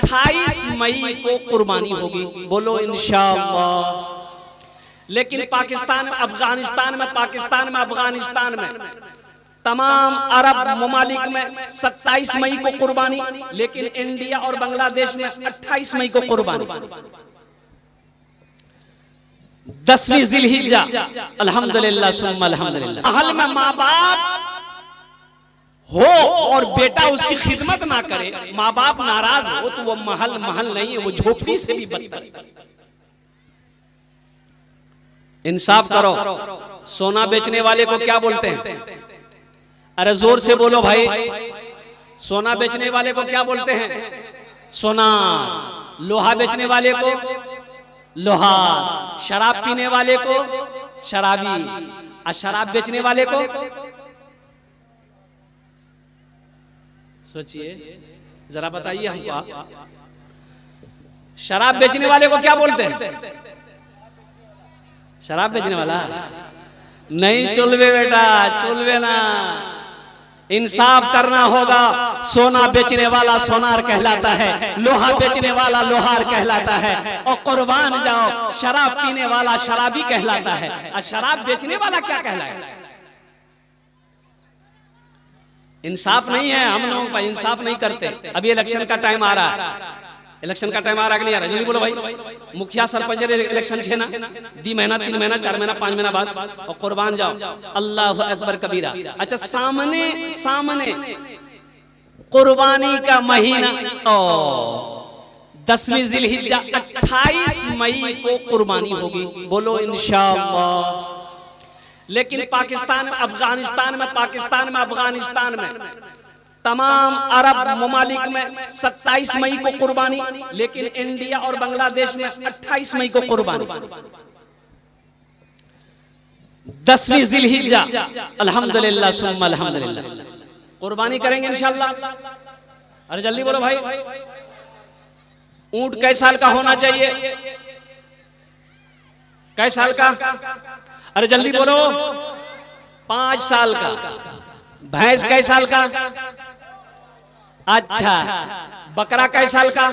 28 मई को कुर्बानी होगी, बोलो इंशाअल्लाह। लेकिन पाकिस्तान, अफगानिस्तान में, पाकिस्तान में, अफगानिस्तान में, तमाम अरब ममालिक में 27 मई को कुर्बानी, लेकिन इंडिया और बांग्लादेश में 28 मई को कुर्बानी। 10वीं जिलहिज्जा, अल्हम्दुलिल्लाह सुम्मा अल्हम्दुलिल्लाह। महल में माँ बाप हो और बेटा उसकी खिदमत ना करे, माँ बाप नाराज हो, तो वो महल महल नहीं है, वो झोपड़ी से भी बदतर है। इंसाफ करो। सोना बेचने वाले को क्या बोलते हैं? अरे जोर से बोलो भाई। सोना बेचने वाले को क्या बोलते हैं? सोना। लोहा बेचने वाले को लोहार। शराब पीने वाले को शराबी। और शराब बेचने वाले को सोचिए जरा, बताइए हमको आप, शराब बेचने वाले को क्या बोलते हैं? शराब बेचने वाला नहीं, चुलवे बेटा, चुलवे ना, इंसाफ करना होगा। सोना बेचने वाला सोनार कहलाता है, लोहा बेचने वाला लोहार कहलाता है, और कुर्बान जाओ, शराब पीने वाला शराबी कहलाता है, और शराब बेचने वाला क्या कहलाए? इंसाफ नहीं है, हम लोग का इंसाफ नहीं करते। अभी इलेक्शन का टाइम आ रहा है, इलेक्शन का टाइम आ रहा है कि नहीं आ रहा? जल्दी बोलो भाई। मुखिया सरपंच इलेक्शन है ना, 2 महीना 3 महीना 4 महीना 5 महीना बाद, और कुर्बान जाओ, अल्लाह अकबर कबीरा। अच्छा, सामने सामने कुर्बानी का महीना, 10वीं जिलहिज्जा 28 मई को कुर्बानी होगी, बोलो इंशाअल्लाह। लेकिन पाकिस्तान, अफगानिस्तान में, पाकिस्तान में, अफगानिस्तान में, तमाम अरब ममालिक में 27 मई को कुर्बानी, लेकिन इंडिया और बांग्लादेश में 28 मई को कुर्बानी। 10वीं जिलहिज्जा, अल्हम्दुलिल्लाह सुम्मा अल्हम्दुलिल्लाह। कुर्बानी करेंगे इंशाअल्लाह। अरे जल्दी बोलो भाई। ऊंट कै साल का होना चाहिए? कै साल का? अरे जल्दी बोलो। 5 साल का। भैंस कै साल का? अच्छा। बकरा कै साल का?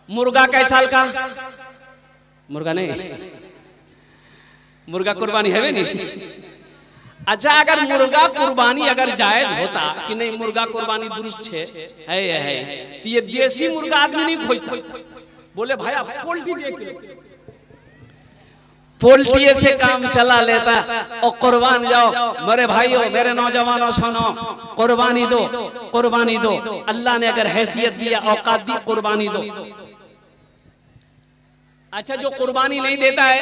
मुर्गा कै साल का? मुर्गा नहीं, मुर्गा कुर्बानी है भी नहीं। अच्छा, अगर मुर्गा कुर्बानी अगर जायज होता कि नहीं, मुर्गा कुर्बानी दुरुस्त है, तो ये देसी मुर्गा आदमी नहीं खोजता। बोले भाई आप पोल्ट्री देख लो, पोल्ट्री से काम चला लेता, और कुर्बान जाओ। मेरे भाइयों, मेरे नौजवानों, सुनो, कुर्बानी दो, कुर्बानी दो। अल्लाह ने अगर हैसियत दिया, औकात दी, कुर्बानी दो। अच्छा, जो कुर्बानी नहीं देता है,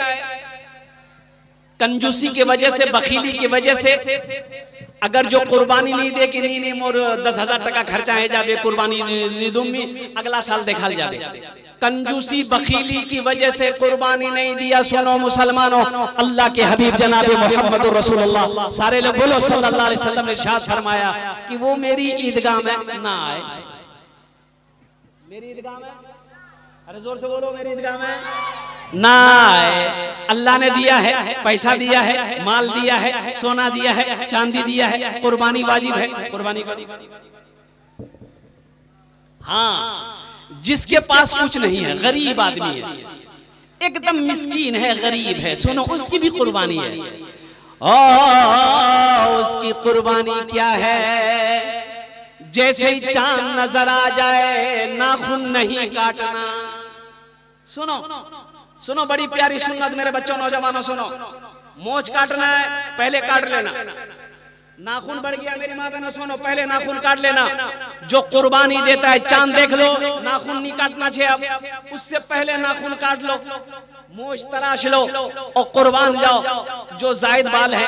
कंजूसी की वजह से, बखीली की वजह से, अगर जो कुर्बानी नहीं दे कि नहीं मोर 10,000 टका खर्चा है जाबे, कुर्बानी नहीं दूंगी, अगला साल देखा जाबे, कंजूसी बखीली की वजह से कुर्बानी नहीं दिया। सुनो मुसलमानों, अल्लाह के हबीब जनाब मोहम्मद रसूलुल्लाह, सारे लोग बोलो सल्लल्लाहु अलैहि वसल्लम ने इरशाद फरमाया कि वो मेरी ईदगाह में ना आए। मेरी ईदगाह में, अरे जोर से बोलो, मेरी ईदगाह में ना आए। अल्लाह ने दिया है, पैसा दिया है, माल दिया है, सोना दिया है, चांदी दिया है, कुर्बानी वाजिब है, कुर्बानी वाजिब। हाँ, जिसके पास कुछ नहीं है, गरीब आदमी है, एकदम मिस्कीन है, गरीब है, सुनो, उसकी भी कुर्बानी है। उसकी कुर्बानी क्या है? जैसे ही चांद नजर आ जाए, नाखून नहीं काटना। सुनो सुनो, बड़ी प्यारी सुन्नत मेरे बच्चों, नौजवानों, सुनो। मोछ काटना है, पहले काट लेना। नाखून बढ़ गया मेरी माँ बहनों, सुनो, पहले नाखून काट लेना। जो कुर्बानी देता है, चांद देख लो, नाखून नहीं काटना चाहिए, अब उससे पहले नाखून काट लो, मोछ तराश लो, और कुर्बान जाओ। जो जायद बाल है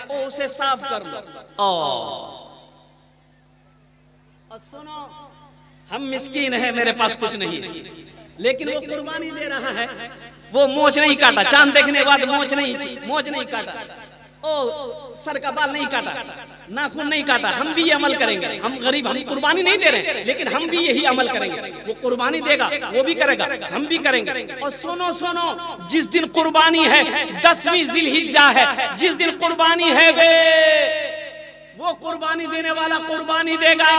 वो उसे साफ कर लो। और सुनो, हम मिस्कीन है, मेरे पास कुछ नहीं है, लेकिन वो कुर्बानी दे रहा है, वो मोछ नहीं काटा, चांद देखने के बाद मोछ नहीं काटा, ओ सर का बाल नहीं काटा, नाखून नहीं काटा। हम भी ये अमल करेंगे। हम गरीब, हम कुर्बानी नहीं दे रहे, लेकिन हम भी यही अमल करेंगे। वो कुर्बानी देगा, वो भी करेगा, हम भी करेंगे। और सुनो सुनो, जिस दिन कुर्बानी है, 10वीं जिलहिज्जा है, जिस दिन कुर्बानी है वे, वो कुर्बानी देने वाला कुर्बानी देगा,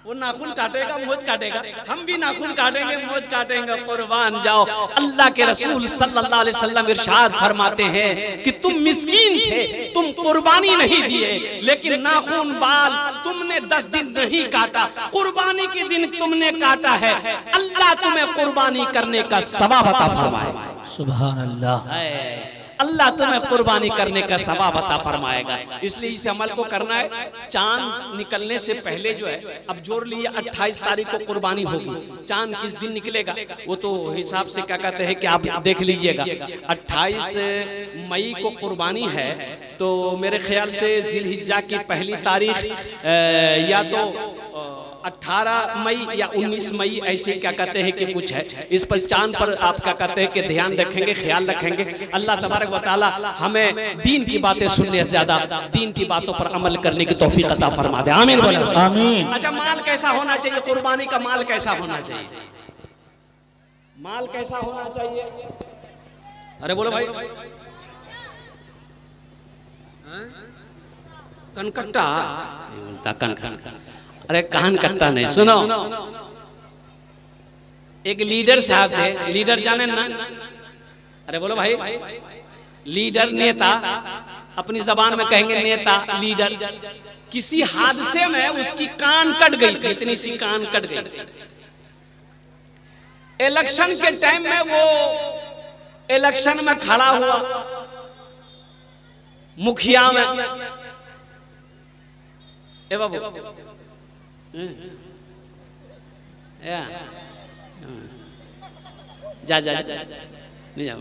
वो नाखून काटेगा, मोज काटेगा, हम भी नाखून काटेंगे, मोज काटेंगे, कुर्बान जाओ। अल्लाह के रसूल सल्लल्लाहु अलैहि वसल्लम इरशाद फरमाते हैं कि तुम मिस्कीन थे, तुम कुर्बानी नहीं दिए, लेकिन नाखून बाल तुमने 10 दिन नहीं काटा, कुर्बानी के दिन तुमने काटा है, अल्लाह तुम्हें कुर्बानी करने का सवाब अता फरमाएगा। सुभान अल्लाह। अल्लाह तुम्हें कुर्बानी करने का सवाब अता फरमाएगा। इसलिए इस अमल को करना है। चांद निकलने से पहले जो है, अब जोड़ लिए 28 तारीख को कुर्बानी होगी। चांद किस दिन निकलेगा वो तो हिसाब से क्या कहते हैं कि आप देख लीजिएगा। 28 मई को कुर्बानी है, तो मेरे ख्याल से जिलहिज्जा की पहली तारीख या तो 18 मई या 19 मई ऐसे क्या कहते हैं कि कुछ है। इस पर चांद पर आप क्या कहते हैं कि ध्यान रखेंगे, ख्याल रखेंगे। अल्लाह तबारक व तआला हमें दीन की बातें सुनने से ज्यादा दीन की बातों पर अमल करने की तौफीक अता फरमा दे। आमीन बोलो आमीन। अच्छा, माल कैसा होना चाहिए? कुर्बानी का माल कैसा होना चाहिए? माल कैसा होना चाहिए? अरे बोलो भाई। कनकट्टा बोलता, कन अरे कान कट्टा नहीं, सुनो। एक लीडर साहब थे, लीडर जाने ना? अरे बोलो भाई। लीडर, नेता, अपनी जबान में कहेंगे नेता, लीडर। किसी हादसे में उसकी कान कट गई थी, इतनी सी कान कट गई थी। इलेक्शन के टाइम में वो इलेक्शन में खड़ा हुआ, मुखिया में। ए बाबू जा जा जा नहीं जा।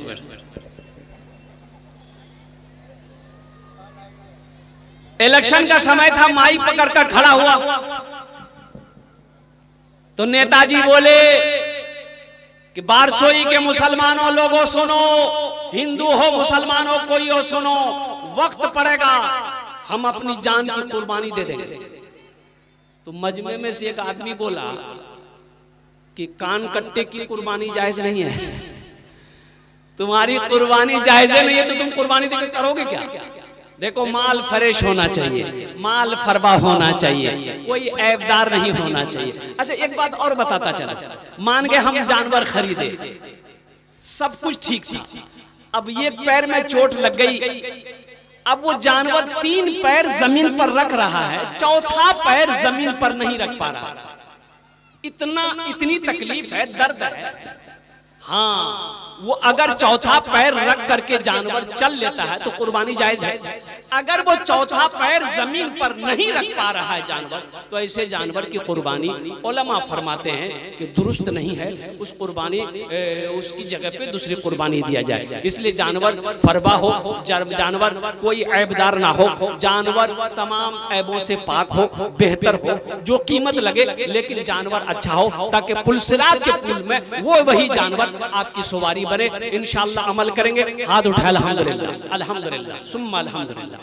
इलेक्शन का समय था, माइक पकड़कर खड़ा हुआ तो नेताजी बोले कि बारसोई के मुसलमानों लोगों सुनो, हिंदू हो मुसलमान हो कोई हो सुनो, वक्त पड़ेगा हम अपनी जान की कुर्बानी दे देंगे। तो मजमे में से एक आदमी बोला कि कान कट्टे की कुर्बानी जायज नहीं है। तुम्हारी कुर्बानी जायज नहीं है तो तुम कुर्बानी देकर करोगे क्या? देखो, माल फ्रेश होना चाहिए, माल फरबा होना चाहिए, कोई ऐबदार नहीं होना चाहिए। अच्छा, एक बात और बताता चला, मान के हम जानवर खरीदे, सब कुछ ठीक था, अब ये पैर में चोट लग गई, अब वो जानवर 3 पैर जमीन पर रख रहा है, चौथा पैर जमीन पर नहीं रख पा रहा, इतनी तकलीफ है, दर्द है। हाँ, वो अगर चौथा पैर रख करके जानवर चल लेता है तो कुर्बानी जायज है। अगर वो चौथा पैर जमीन पर नहीं रख पा रहा है जानवर, तो ऐसे जानवर की कुर्बानी उलमा फरमाते हैं कि दुरुस्त नहीं है, उस कुर्बानी उसकी जगह पे दूसरी कुर्बानी दिया जाए। इसलिए जानवर फरबा हो, जानवर कोई ऐबदार ना हो, जानवर तमाम ऐबों से पाक हो, बेहतर हो, जो कीमत लगे, लेकिन जानवर अच्छा हो, ताकि पुलसिरात के पुल में वो वही जानवर आपकी सवारी बने। इंशाअल्लाह अमल करेंगे। हाथ उठाए अल्हम्दुलिल्लाह, अल्हम्दुलिल्लाह, सुम्मा अल्हम्दुलिल्लाह।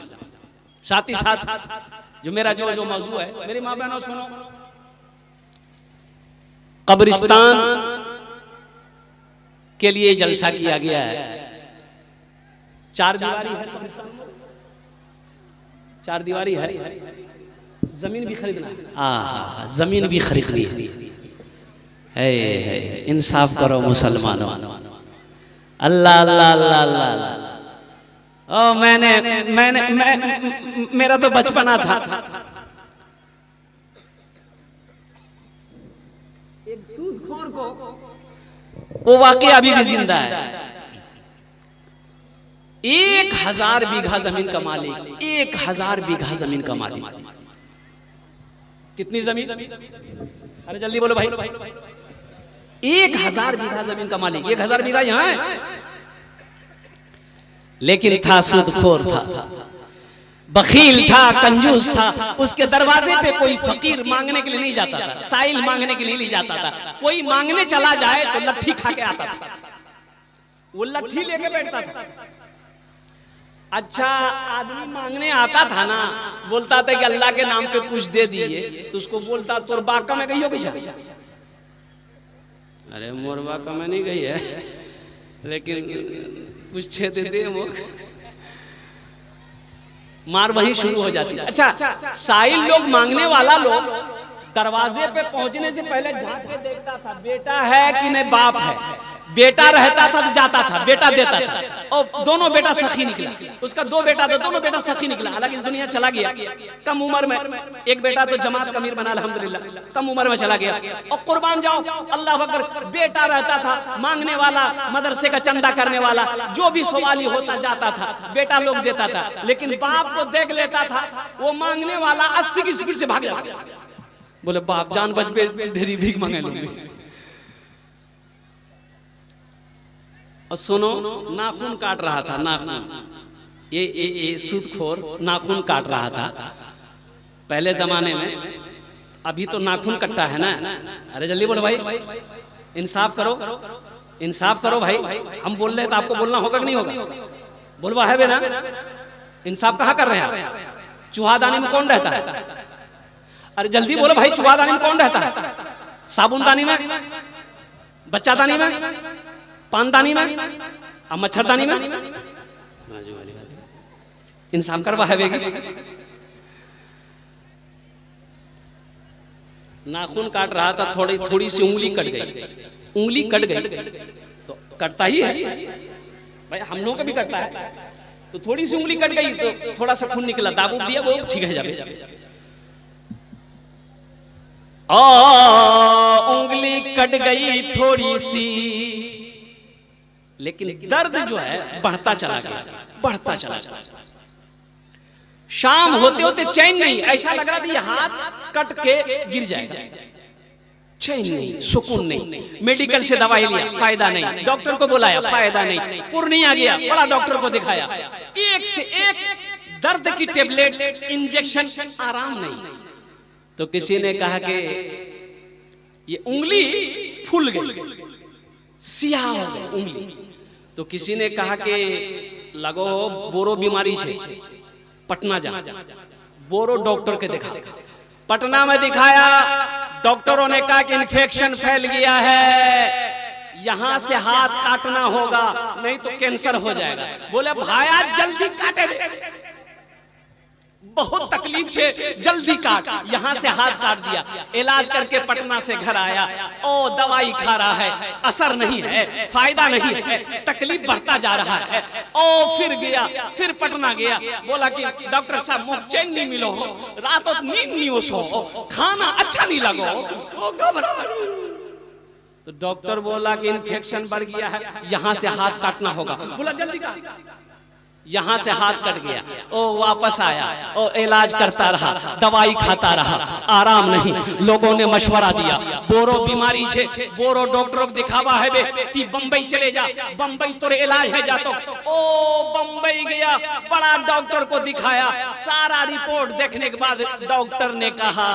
साथ ही साथ जो मेरा जो मौजू है, मेरी माँ बहनों सुनो, कब्रिस्तान के लिए जलसा किया गया है। 4 दीवारी है कब्रिस्तान में, 4 दीवारी है। जमीन भी खरीदना है, जमीन भी खरीदनी है। इंसाफ करो मुसलमानों, अल्लाह अल्लाह अल्लाह अल्लाह। ओ मैंने मेरा तो बचपना था, एक सूदखोर को, वो वाकई अभी भी जिंदा है, 1000 बीघा जमीन का मालिक, 1000 बीघा जमीन का मालिक। कितनी जमीन? अरे जल्दी बोलो भाई। 1000 बीघा जमीन का मालिक, 1000 बीघा यहाँ है, लेकिन था सूदखोर था, बखील था, कंजूस था। उसके दरवाजे पे कोई फकीर मांगने के लिए नहीं जाता था, साइल मांगने के लिए नहीं जाता था। कोई मांगने चला जाए तो लट्ठी खा के आता था, वो लट्ठी लेके बैठता था। अच्छा, आदमी मांगने आता था ना, बोलता था कि अल्लाह के नाम पे कुछ दे दीजिए, तो उसको बोलता तोर बाका में गई हो कि? अरे मोर बाका में नहीं गई है, लेकिन कुछ छे दे दे, मार वही शुरू हो जाती है। अच्छा, साइल लोग, मांगने वाला लोग दरवाजे पे पहुंचने से पहले झांक के देखता था बेटा है कि नहीं बाप है। बेटा रहता था तो जाता था, बेटा देता था, और दोनों बेटा सखी निकला। उसका 2 बेटा था, दोनों बेटा सखी निकला। हालांकि इस दुनिया चला गया कम उम्र में। एक बेटा तो जमात का अमीर बना अल्हम्दुलिल्लाह, कम उम्र में चला गया। और कुर्बान जाओ, अल्लाह अकबर। बेटा रहता था मांगने वाला, मदरसे का चंदा करने वाला, जो भी सवाली होता जाता था, बेटा लोग देता था। लेकिन बाप को देख लेता था, वो मांगने वाला 80 की स्पीड से भाग जाता। बोले बाप जान बच पे ढेरी भीख मांगे लोग। और सुनो, नाखून काट रहा था, नाखून, ये सूदखोर नाखून काट रहा था पहले जमाने में। अभी तो नाखून कटता है ना। अरे जल्दी बोलो भाई, इंसाफ करो, इंसाफ करो भाई। हम बोल रहे हैं तो आपको बोलना होगा कि नहीं होगा? बोलवा है बेना, इंसाफ कहाँ कर रहे हैं आप? चूहादानी में कौन रहता है? अरे जल्दी बोलो भाई, चूहादानी में कौन रहता है? साबुनदानी में, बच्चादानी में, पानदानी में, अब मच्छरदानी में। इंसान करवा है बेगी। नाखून काट रहा था, थोड़ी सी उंगली कट गई। उंगली कट गई तो कटता ही है भाई, हम लोगों का भी कटता है। तो थोड़ी सी उंगली कट गई तो थोड़ा सा खून निकला, दाबूब दिया, वो ठीक है जावे। उंगली कट गई थोड़ी सी, लेकिन दर्द जो है बढ़ता चला गया, बढ़ता चला गया। शाम होते होते चैन नहीं, ऐसा लग रहा था ये हाथ कट के गिर जाएगा। चैन नहीं, सुकून नहीं। मेडिकल से दवाई लिया, फायदा नहीं। डॉक्टर को बुलाया, फायदा नहीं। पूर्णिया गया, बड़ा डॉक्टर को दिखाया, एक से एक दर्द की टेबलेट, इंजेक्शन, आराम नहीं। तो किसी ने कहा कि ये उंगली फूल गई, सियाह हो गई उंगली। तो किसी ने कहा कि लगो बोरो बीमारी से पटना जा, बोरो डॉक्टर के दिखा। पटना में दिखाया, डॉक्टरों ने कहा कि इन्फेक्शन फैल गया है, यहां से हाथ काटना होगा नहीं तो कैंसर हो जाएगा। बोले भाया जल्दी काटे, बहुत तकलीफ से जल्दी काट। यहां से हाथ काट दिया। इलाज करके पटना से घर आया, ओ दवाई खा रहा है, असर नहीं है, फायदा नहीं है, तकलीफ बढ़ता जा रहा है। ओ फिर गया, फिर पटना गया, बोला कि डॉक्टर साहब मुझे चैन नहीं मिलो हो, रात नींद नहीं हो, खाना अच्छा नहीं लगो, ओ घबरा। तो डॉक्टर बोला कि इन्फेक्शन बढ़ गया है, यहां से हाथ काटना होगा। बोला जल्दी काट। यहां से हाथ कट गया। ओ वापस आया, ओ इलाज करता रहा, दवाई खाता रहा, आराम नहीं। लोगों ने मशवरा दिया, बोरो बीमारी से बोरो डॉक्टर को दिखावा है बे, कि बंबई चले जा, बंबई तोरे इलाज है जा। तो ओ बंबई गया, बड़ा डॉक्टर को दिखाया, सारा रिपोर्ट देखने के बाद डॉक्टर ने कहा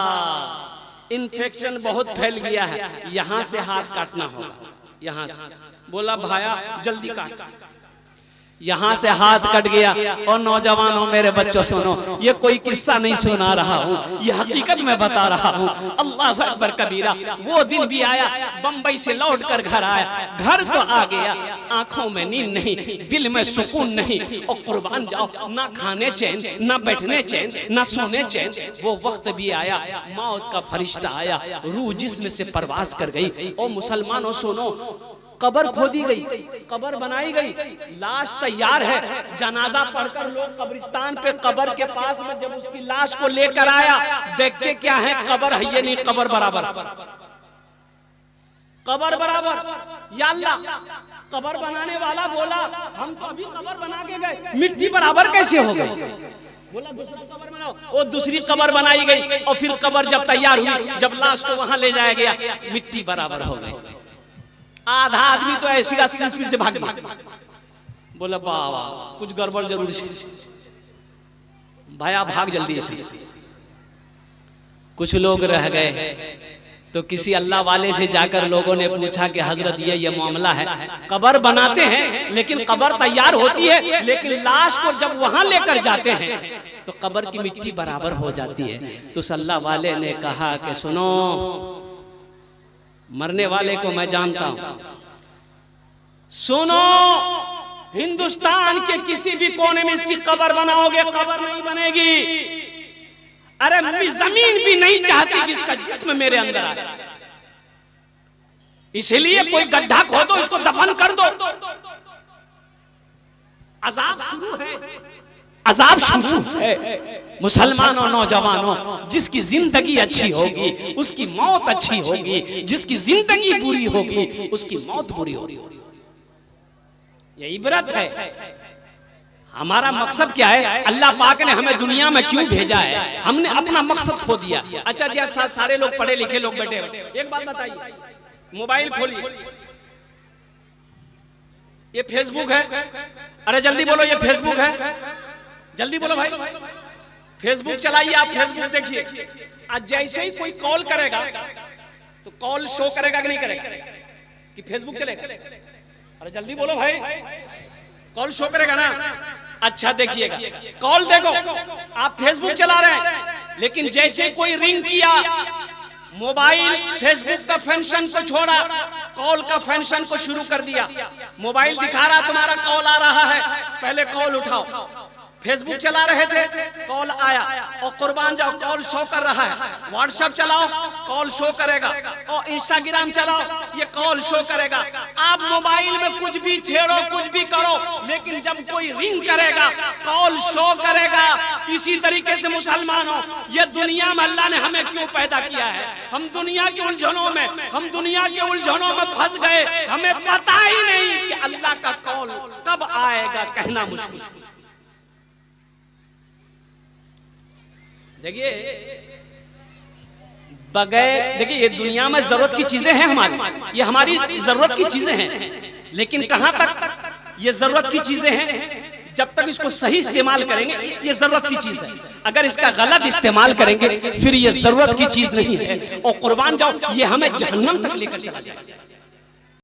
इन्फेक्शन बहुत फैल गया है, यहां से हाथ काटना होगा, यहां से। बोला भाया जल्दी काट। यहां से हाथ कट गया। और नौजवानों, मेरे बच्चों सुनो, ये कोई किस्सा नहीं सुना रहा हूँ, ये हकीकत में बता रहा हूँ। अल्लाह अकबर कबीरा। वो दिन भी आया, बंबई से लौट कर घर आया, घर तो आ गया, आंखों में नींद नहीं, दिल में सुकून नहीं। और कुर्बान जाओ, ना खाने चैन, ना बैठने चैन, ना सोने चैन। वो वक्त भी आया, मौत का फरिश्ता आया, रूह जिस्म से परवास कर गई। और मुसलमानों सुनो, कबर खोदी गई, कबर बनाई गई, लाश तैयार है। जनाजा पढ़कर लोग कब्रिस्तान पे कबर के पास में जब उसकी लाश को लेकर आया, देखते क्या है, कबर है ये नहीं, कबर बराबर, कबर बराबर। या अल्लाह, कबर बनाने वाला बोला हम तो अभी कबर बना के गए, मिट्टी बराबर कैसे हो गई? बोला दूसरी कबर बनाओ। वो दूसरी कबर बनाई गई। और फिर कबर जब तैयार हुई, जब लाश को वहां ले जाया गया, मिट्टी बराबर हो गई। आधा आदमी तो ऐसी स्पीड से भाग गया। बोला बाबा कुछ गड़बड़ जरूर है, भाया भाग जल्दी से। कुछ लोग रह गए तो किसी अल्लाह वाले से जाकर लोगों ने पूछा कि हजरत ये मामला है, कबर बनाते हैं लेकिन कबर तैयार होती है, लेकिन लाश को जब वहां लेकर जाते हैं तो कबर की मिट्टी बराबर हो जाती है। तो उस अल्लाह वाले ने कहा कि सुनो, मरने वाले को मैं जानता हूं, सुनो, हिंदुस्तान के किसी भी कोने में इसकी कब्र बनाओगे, कब्र नहीं बनेगी। अरे जमीन भी नहीं चाहती कि इसका जिस्म मेरे अंदर आए, इसलिए कोई गड्ढा खोदो, इसको दफन कर दो। अजाब शुरू है, अजाब शुरू है। मुसलमानों, नौजवानों, जिसकी जिंदगी अच्छी होगी उसकी मौत अच्छी होगी, जिसकी जिंदगी बुरी होगी उसकी मौत बुरी होगी। ये इबरत है। हमारा मकसद क्या है? अल्लाह पाक ने हमें दुनिया में क्यों भेजा है? हमने अपना मकसद खो दिया। अच्छा जी, सारे लोग पढ़े लिखे लोग बैठे, एक बात बताइए, मोबाइल खोलिए, ये फेसबुक है। अरे जल्दी बोलो, ये फेसबुक है, जल्दी बोलो भाई। फेसबुक चलाइए, आप फेसबुक देखिए। आज जैसे ही कोई कॉल करेगा तो कॉल शो करेगा कि नहीं करेगा? कि फेसबुक चलेगा? अरे जल्दी बोलो भाई, कॉल शो करेगा ना? अच्छा देखिएगा, कॉल देखो, आप फेसबुक चला रहे हैं, लेकिन जैसे कोई रिंग किया, मोबाइल फेसबुक का फंक्शन को छोड़ा, कॉल का फंक्शन को शुरू कर दिया। मोबाइल दिखा रहा तुम्हारा कॉल आ रहा है, पहले कॉल उठाओ। फेसबुक चला रहे थे, कॉल आया, और कुर्बान जाओ, कॉल शो कर रहा है। व्हाट्सएप चलाओ, कॉल शो करेगा, और इंस्टाग्राम चलाओ, ये कॉल शो करेगा। आप मोबाइल में कुछ भी छेड़ो, कुछ भी करो, लेकिन जब कोई रिंग करेगा कॉल शो करेगा। इसी तरीके से मुसलमानों, ये दुनिया में अल्लाह ने हमें क्यों पैदा किया है? हम दुनिया की उलझनों में फंस गए, हमें पता ही नहीं कि अल्लाह का कॉल कब आएगा, कहना मुश्किल। देखिए देखिए, ये दुनिया में जरूरत की चीजें हैं हमारी, ये हमारी जरूरत की चीजें हैं, लेकिन कहां तक ये जरूरत की चीजें हैं? जब तक इसको सही इस्तेमाल करेंगे ये जरूरत की चीज है। अगर इसका गलत इस्तेमाल करेंगे फिर ये जरूरत की चीज नहीं है, और कुर्बान जाओ, ये हमें जहन्नम तक लेकर चला जाएगा।